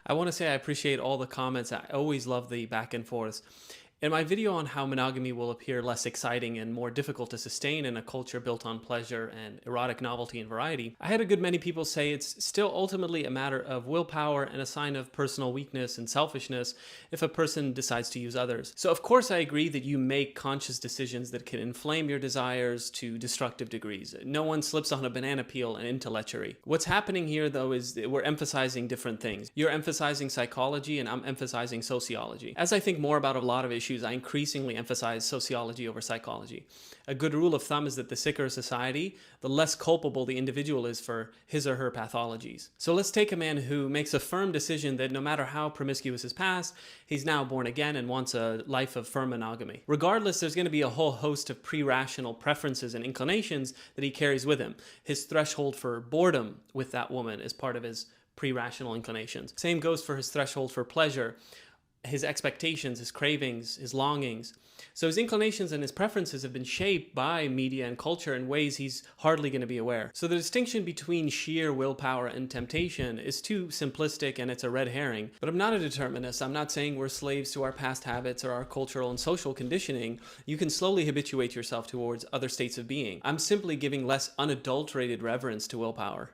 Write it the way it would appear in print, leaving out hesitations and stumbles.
I want to say I appreciate all the comments. I always love the back and forth. In my video on how monogamy will appear less exciting and more difficult to sustain in a culture built on pleasure and erotic novelty and variety, I had a good many people say it's still ultimately a matter of willpower and a sign of personal weakness and selfishness if a person decides to use others. So of course I agree that you make conscious decisions that can inflame your desires to destructive degrees. No one slips on a banana peel and into lechery. What's happening here though is that we're emphasizing different things. You're emphasizing psychology and I'm emphasizing sociology. As I think more about a lot of issues, I increasingly emphasize sociology over psychology. A good rule of thumb is that the sicker a society, the less culpable the individual is for his or her pathologies. So let's take a man who makes a firm decision that no matter how promiscuous his past, he's now born again and wants a life of firm monogamy. Regardless, there's going to be a whole host of pre-rational preferences and inclinations that he carries with him. His threshold for boredom with that woman is part of his pre-rational inclinations. Same goes for his threshold for pleasure, his expectations, his cravings, his longings. So his inclinations and his preferences have been shaped by media and culture in ways he's hardly going to be aware. So the distinction between sheer willpower and temptation is too simplistic and it's a red herring. But I'm not a determinist. I'm not saying we're slaves to our past habits or our cultural and social conditioning. You can slowly habituate yourself towards other states of being. I'm simply giving less unadulterated reverence to willpower.